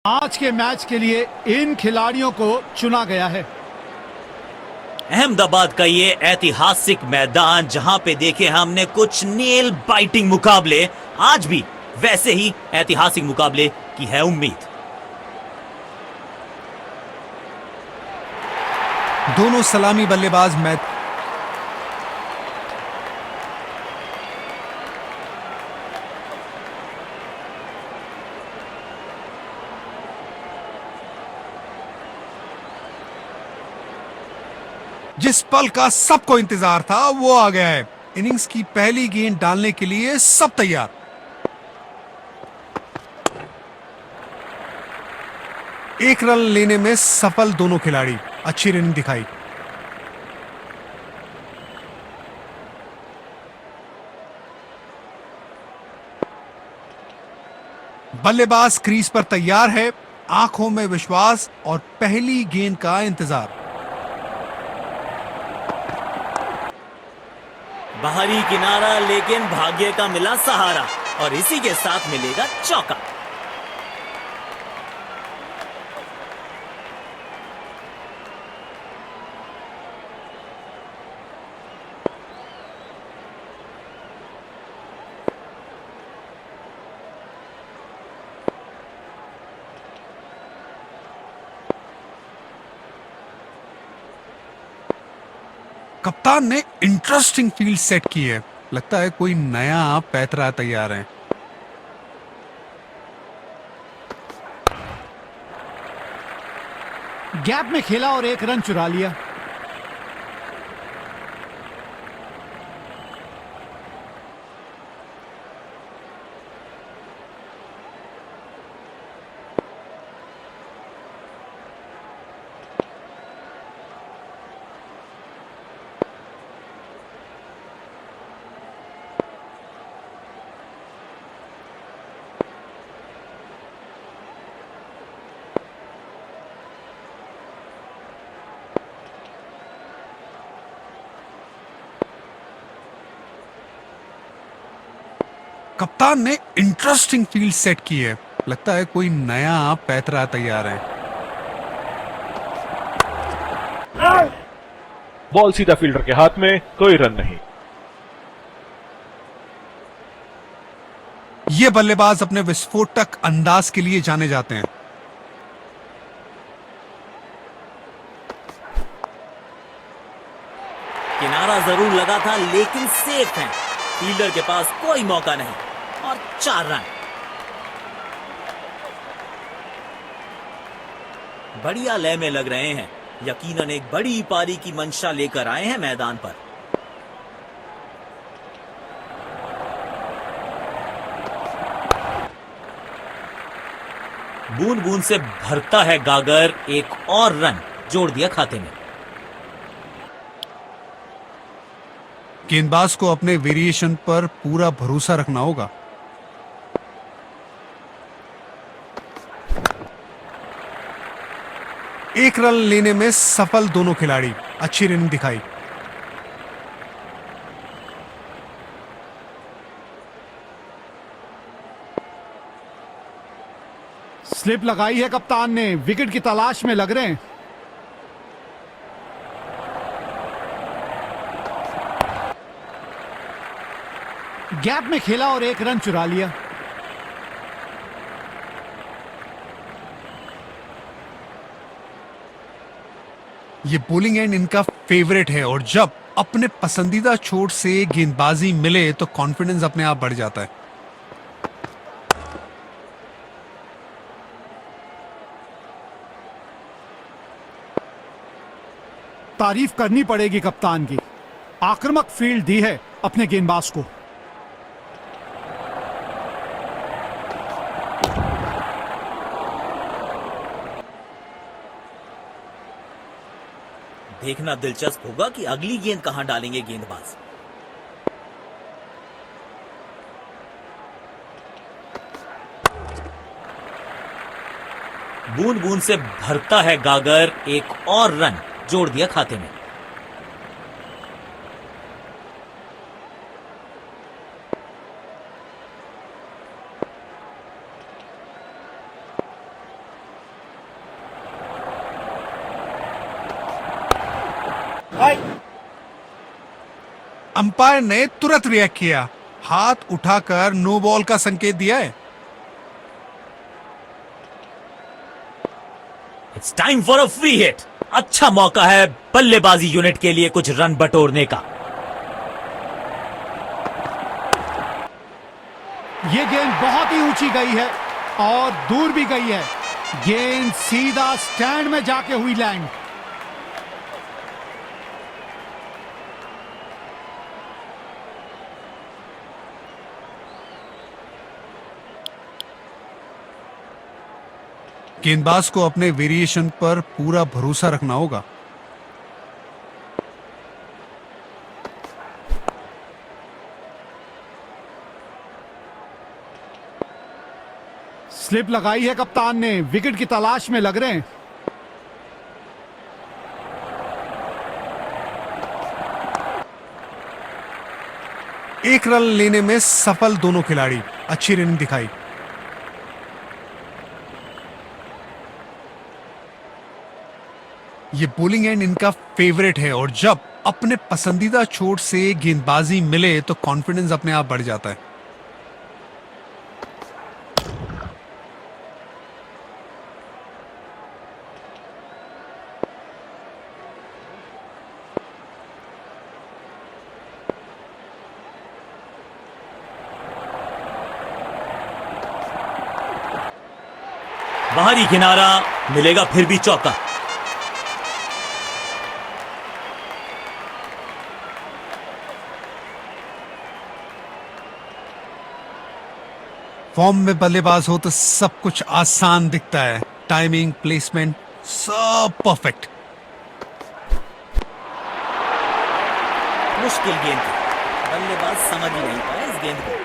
आज के मैच के लिए इन खिलाड़ियों को चुना गया है। अहमदाबाद का ये ऐतिहासिक मैदान जहां पे देखे हमने कुछ नेल बाइटिंग मुकाबले, आज भी वैसे ही ऐतिहासिक मुकाबले की है उम्मीद। दोनों सलामी बल्लेबाज मैच जिस पल का सबको इंतजार था वो आ गया है। इनिंग्स की पहली गेंद डालने के लिए सब तैयार। एक रन लेने में सफल दोनों खिलाड़ी, अच्छी रनिंग दिखाई। बल्लेबाज क्रीज पर तैयार है, आंखों में विश्वास और पहली गेंद का इंतजार। बाहरी किनारा, लेकिन भाग्य का मिला सहारा और इसी के साथ मिलेगा चौका। कप्तान ने इंटरेस्टिंग फील्ड सेट की है। लगता है कोई नया पैतरा तैयार है। गैप में खेला और एक रन चुरा लिया। कप्तान ने इंटरेस्टिंग फील्ड सेट की है। लगता है कोई नया पैतरा तैयार है। बॉल सीधा फील्डर के हाथ में, कोई रन नहीं। ये बल्लेबाज अपने विस्फोटक अंदाज के लिए जाने जाते हैं। किनारा जरूर लगा था, लेकिन सेफ है। फील्डर के पास कोई मौका नहीं और 4 रन। बढ़िया लय में लग रहे हैं। यकीनन एक बड़ी पारी की मंशा लेकर आए हैं मैदान पर। बूंद बूंद से भरता है गागर, एक और रन जोड़ दिया खाते में। गेंदबाज को अपने वेरिएशन पर पूरा भरोसा रखना होगा। एक रन लेने में सफल दोनों खिलाड़ी, अच्छी रनिंग दिखाई। स्लिप लगाई है कप्तान ने, विकेट की तलाश में लग रहे हैं। गैप में खेला और एक रन चुरा लिया। ये बॉलिंग एंड इनका फेवरेट है और जब अपने पसंदीदा छोर से गेंदबाजी मिले तो कॉन्फिडेंस अपने आप बढ़ जाता है। तारीफ करनी पड़ेगी कप्तान की, आक्रामक फील्ड दी है अपने गेंदबाज को। देखना दिलचस्प होगा कि अगली गेंद कहां डालेंगे गेंदबाज। बूंद बूंद से भरता है गागर, एक और रन जोड़ दिया खाते में। अंपायर ने तुरंत रिएक्ट किया, हाथ उठाकर नो बॉल का संकेत दिया है। It's time for a free hit. अच्छा मौका है बल्लेबाजी यूनिट के लिए कुछ रन बटोरने का। ये गेंद बहुत ही ऊंची गई है और दूर भी गई है। गेंद सीधा स्टैंड में जाके हुई लैंड। गेंदबाज को अपने वेरिएशन पर पूरा भरोसा रखना होगा। स्लिप लगाई है कप्तान ने, विकेट की तलाश में लग रहे हैं। एक रन लेने में सफल दोनों खिलाड़ी, अच्छी रनिंग दिखाई। ये बॉलिंग एंड इनका फेवरेट है और जब अपने पसंदीदा चोट से गेंदबाजी मिले तो कॉन्फिडेंस अपने आप बढ़ जाता है। बाहरी किनारा, मिलेगा फिर भी चौका। फॉर्म में बल्लेबाज हो तो सब कुछ आसान दिखता है। टाइमिंग, प्लेसमेंट, सब परफेक्ट। मुश्किल गेंद थी, बल्लेबाज समझ ही नहीं पाया इस गेंद को।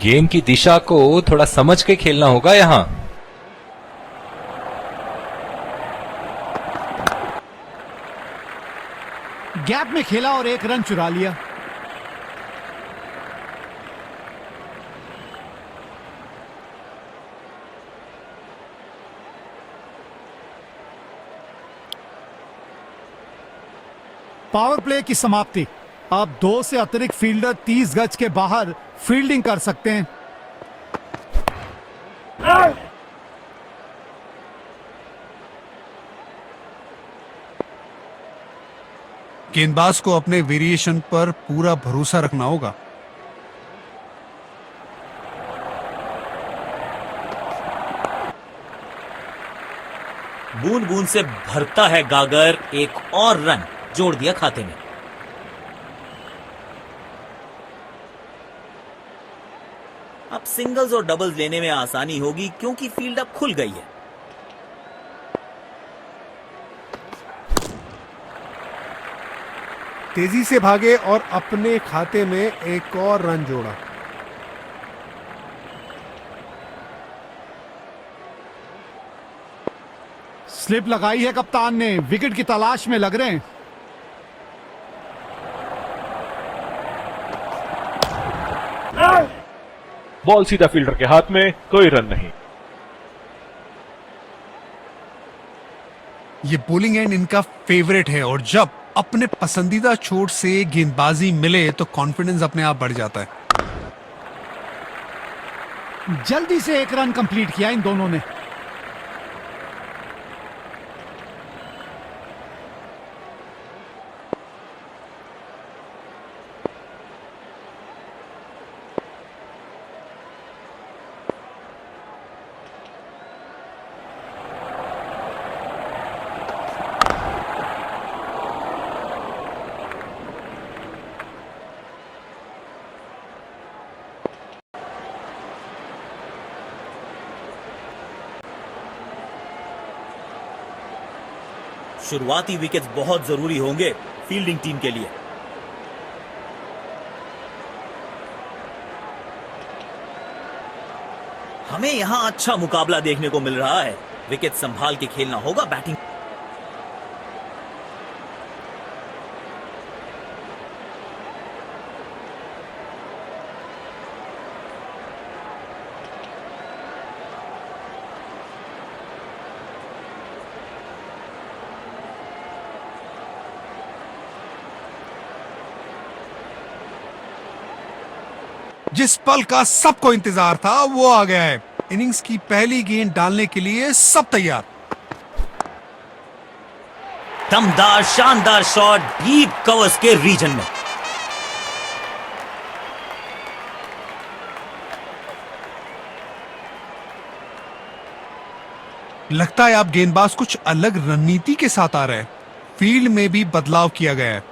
गेम की दिशा को थोड़ा समझ के खेलना होगा यहां। गैप में खेला और एक रन चुरा लिया। पावर प्ले की समाप्ति। अब 2 से अतिरिक्त फील्डर 30 गज के बाहर फील्डिंग कर सकते हैं। गेंदबाज को अपने वेरिएशन पर पूरा भरोसा रखना होगा। बूंद बूंद से भरता है गागर, एक और रन जोड़ दिया खाते में। अब सिंगल्स और डबल्स लेने में आसानी होगी क्योंकि फील्ड अब खुल गई है। तेजी से भागे और अपने खाते में एक और रन जोड़ा। स्लिप लगाई है कप्तान ने, विकेट की तलाश में लग रहे हैं। बॉल सीधा फील्डर के हाथ में, कोई रन नहीं। ये बॉलिंग एंड इनका फेवरेट है और जब अपने पसंदीदा चोट से गेंदबाजी मिले तो कॉन्फिडेंस अपने आप बढ़ जाता है। जल्दी से एक रन कंप्लीट किया इन दोनों ने। शुरुआती विकेट्स बहुत जरूरी होंगे फील्डिंग टीम के लिए। हमें यहां अच्छा मुकाबला देखने को मिल रहा है। विकेट संभाल के खेलना होगा बैटिंग। जिस पल का सबको इंतजार था वो आ गया है। इनिंग्स की पहली गेंद डालने के लिए सब तैयार। दमदार शानदार शॉट डीप कवर्स के रीजन में। लगता है अब गेंदबाज कुछ अलग रणनीति के साथ आ रहा है। फील्ड में भी बदलाव किया गया है।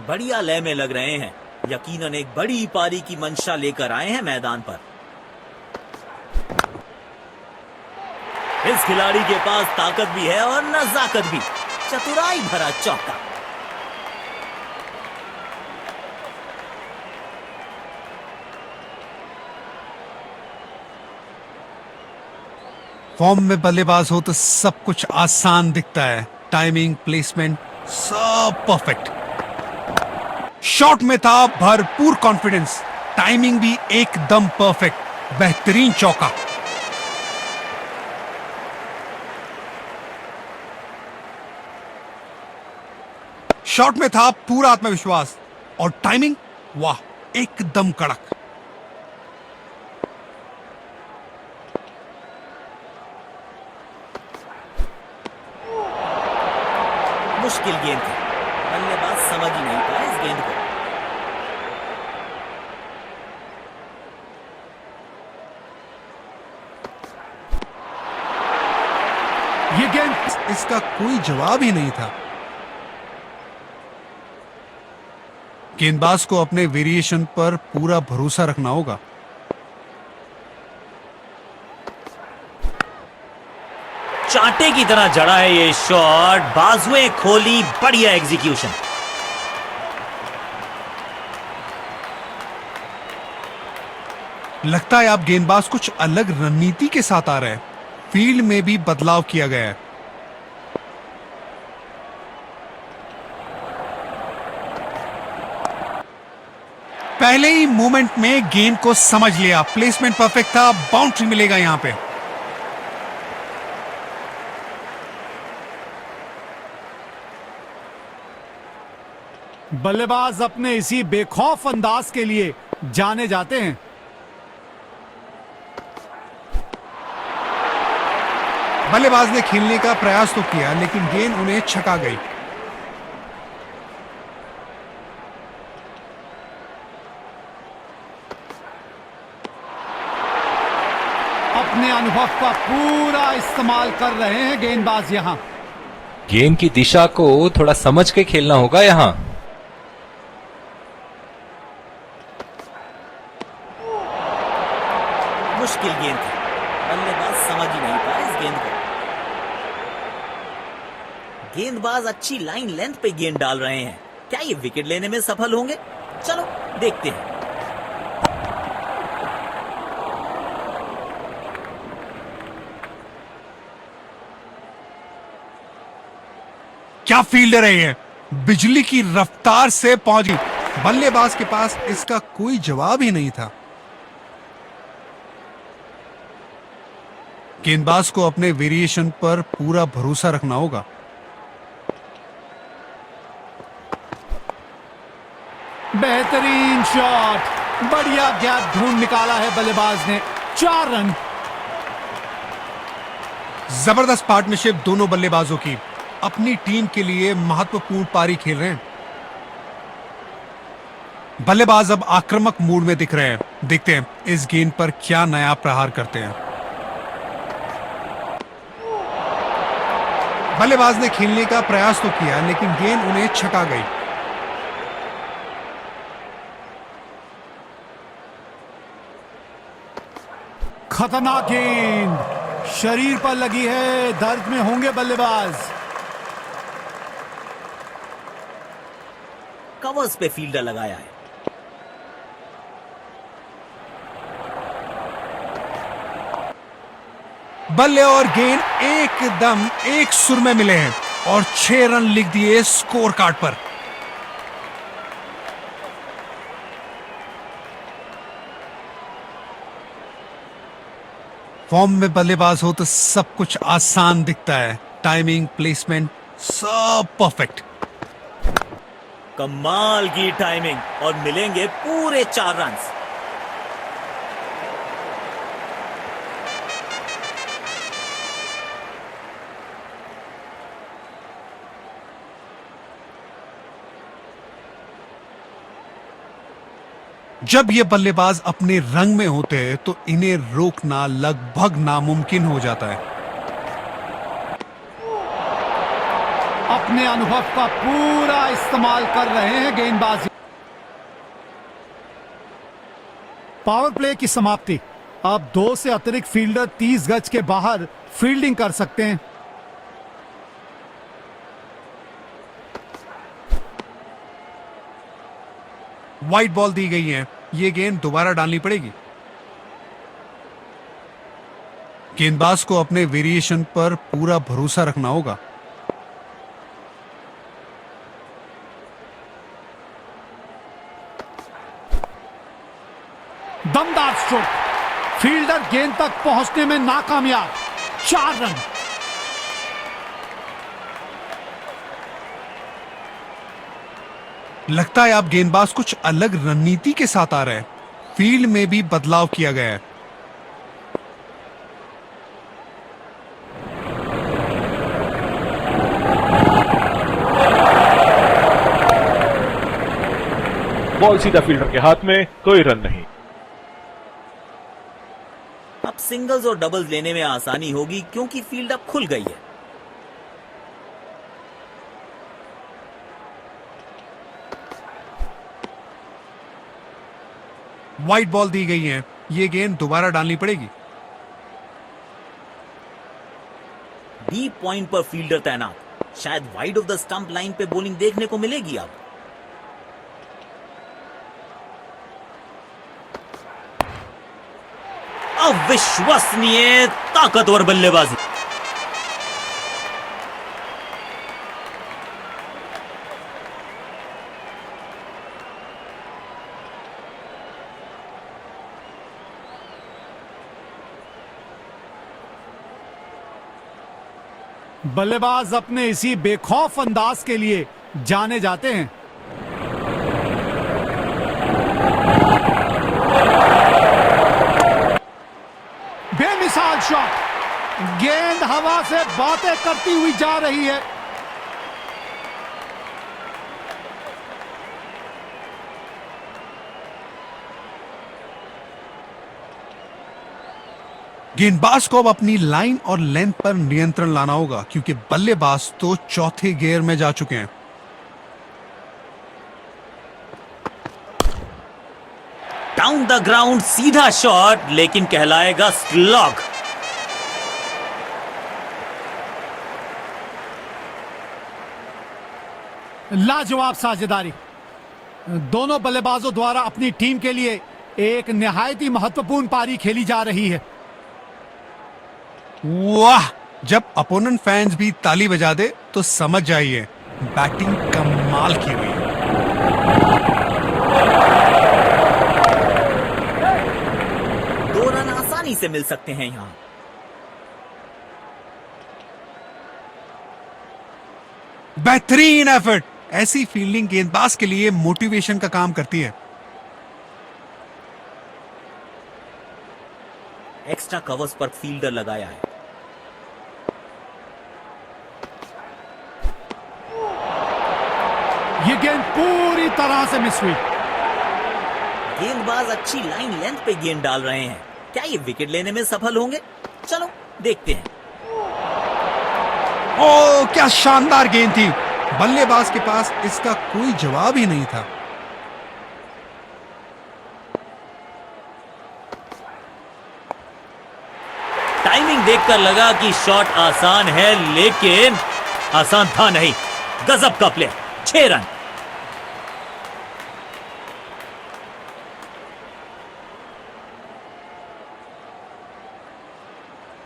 बढ़िया लय में लग रहे हैं। यकीनन एक बड़ी पारी की मंशा लेकर आए हैं मैदान पर। इस खिलाड़ी के पास ताकत भी है और नजाकत भी। चतुराई भरा चौका। फॉर्म में बल्लेबाज हो तो सब कुछ आसान दिखता है। टाइमिंग, प्लेसमेंट सब परफेक्ट। शॉट में था भरपूर कॉन्फिडेंस। टाइमिंग भी एकदम परफेक्ट। बेहतरीन चौका। शॉट में था पूरा आत्मविश्वास और टाइमिंग वाह एकदम कड़क। मुश्किल गेंद थी। बल्लेबाज समझ ही नहीं पाया इस गेंद को। ये गेंद, इसका कोई जवाब ही नहीं था। गेंदबाज को अपने वेरिएशन पर पूरा भरोसा रखना होगा। चांटे की तरह जड़ा है ये शॉट। बाजुएं खोली, बढ़िया एग्जीक्यूशन। लगता है अब गेंदबाज कुछ अलग रणनीति के साथ आ रहा है। फील्ड में भी बदलाव किया गया है। पहले ही मूवमेंट में गेंद को समझ लिया। प्लेसमेंट परफेक्ट था। बाउंड्री मिलेगा यहां पे। बल्लेबाज अपने इसी बेखौफ अंदाज के लिए जाने जाते हैं। बल्लेबाज ने खेलने का प्रयास तो किया लेकिन गेंद उन्हें छका गई। अपने अनुभव का पूरा इस्तेमाल कर रहे हैं गेंदबाज यहां। गेम की दिशा को थोड़ा समझ के खेलना होगा यहां। मुश्किल गेंद थी। बल्लेबाज समझ ही नहीं पाया इस गेंद को। गेंदबाज अच्छी लाइन लेंथ पे गेंद डाल रहे हैं। क्या ये विकेट लेने में सफल होंगे? चलो देखते हैं। क्या फील्डर है ये। बिजली की रफ्तार से पहुंच गई। बल्लेबाज के पास इसका कोई जवाब ही नहीं था। गेंदबाज को अपने वेरिएशन पर पूरा भरोसा रखना होगा। बेहतरीन शॉट। बढ़िया गैप ढूंढ निकाला है बल्लेबाज ने। 4 रन। जबरदस्त पार्टनरशिप दोनों बल्लेबाजों की। अपनी टीम के लिए महत्वपूर्ण पारी खेल रहे हैं। बल्लेबाज अब आक्रामक मूड में दिख रहे हैं। देखते हैं इस गेंद पर क्या नया प्रहार करते हैं। बल्लेबाज ने खेलने का प्रयास तो किया लेकिन गेंद उन्हें छका गई। खतरनाक गेंद। शरीर पर लगी है। दर्द में होंगे बल्लेबाज। कवर्स पे फील्डर लगाया है। बल्ले और गेंद एकदम एक सुर में मिले हैं और 6 रन लिख दिए स्कोर कार्ड पर। फॉर्म में बल्लेबाज हो तो सब कुछ आसान दिखता है। टाइमिंग, प्लेसमेंट सब परफेक्ट। कमाल की टाइमिंग और मिलेंगे पूरे 4 रन। जब ये बल्लेबाज अपने रंग में होते हैं तो इन्हें रोकना लगभग नामुमकिन हो जाता है। अपने अनुभव का पूरा इस्तेमाल कर रहे हैं गेंदबाज। पावर प्ले की समाप्ति। अब 2 से अतिरिक्त फील्डर 30 गज के बाहर फील्डिंग कर सकते हैं। वाइट बॉल दी गई है, ये गेंद दोबारा डालनी पड़ेगी। गेंदबाज को अपने वेरिएशन पर पूरा भरोसा रखना होगा। दमदार स्ट्रोक। फील्डर गेंद तक पहुंचने में नाकामयाब। 4 रन। लगता है अब गेंदबाज कुछ अलग रणनीति के साथ आ रहे हैं। फील्ड में भी बदलाव किया गया है। बॉल सीधा फील्डर के हाथ में, कोई रन नहीं। अब सिंगल्स और डबल्स लेने में आसानी होगी क्योंकि फील्ड अब खुल गई है। वाइट बॉल दी गई है, ये गेंद दोबारा डालनी पड़ेगी। डीप पॉइंट पर फील्डर तैनात। शायद wide of the stump line पे बॉलिंग देखने को मिलेगी अब। अविश्वसनीय ताकतवर बल्लेबाजी। बल्लेबाज अपने इसी बेखौफ अंदाज के लिए जाने जाते हैं। बेमिसाल शॉट। गेंद हवा से बातें करती हुई जा रही है। गेंदबाज को अब अपनी लाइन और लेंथ पर नियंत्रण लाना होगा क्योंकि बल्लेबाज तो चौथे गियर में जा चुके हैं। डाउन द ग्राउंड सीधा शॉट, लेकिन कहलाएगा स्लॉग। लाजवाब साझेदारी। दोनों बल्लेबाजों द्वारा अपनी टीम के लिए एक निहायत ही महत्वपूर्ण पारी खेली जा रही है। वाह! जब अपोनेंट फैंस भी ताली बजा दे तो समझ जाइए बैटिंग कमाल की हुई है। दो रन आसानी से मिल सकते हैं यहां। बेहतरीन एफर्ट। ऐसी फील्डिंग गेंदबाज के लिए मोटिवेशन का काम करती है। एक्स्ट्रा कवर्स पर फील्डर लगाया है। ये गेंद पूरी तरह से मिस हुई। गेंदबाज अच्छी लाइन लेंथ पे गेंद डाल रहे हैं। क्या ये विकेट लेने में सफल होंगे? चलो देखते हैं। ओह, क्या शानदार गेंद थी। बल्लेबाज के पास इसका कोई जवाब ही नहीं था। टाइमिंग देखकर लगा कि शॉट आसान है, लेकिन आसान था नहीं। गजब का प्ले। 6 रन।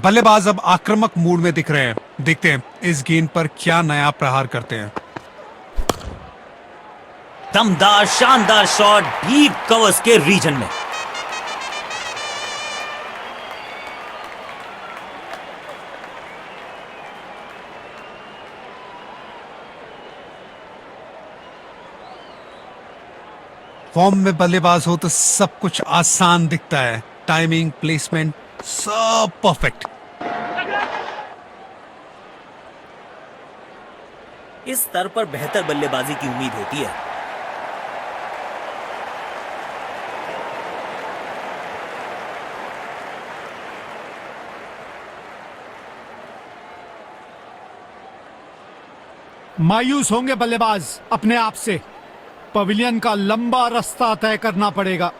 बल्लेबाज अब आक्रामक मूड में दिख रहे हैं। देखते हैं इस गेंद पर क्या नया प्रहार करते हैं। दमदार शानदार शॉट डीप कवर्स के रीजन में। फॉर्म में बल्लेबाज हो तो सब कुछ आसान दिखता है। टाइमिंग, प्लेसमेंट सब परफेक्ट। इस स्तर पर बेहतर बल्लेबाजी की उम्मीद होती है। मायूस होंगे बल्लेबाज अपने आप से। पवेलियन का लंबा रास्ता तय करना पड़ेगा।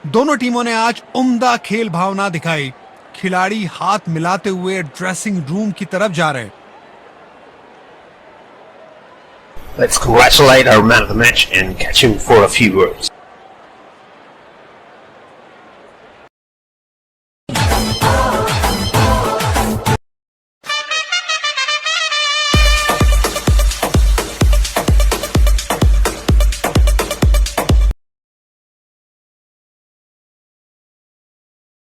दोनों टीमों ने आज उम्दा खेल भावना दिखाई। खिलाड़ी हाथ मिलाते हुए ड्रेसिंग रूम की तरफ जा रहे हैं। Let's congratulate our man of the match and catch him for a few words.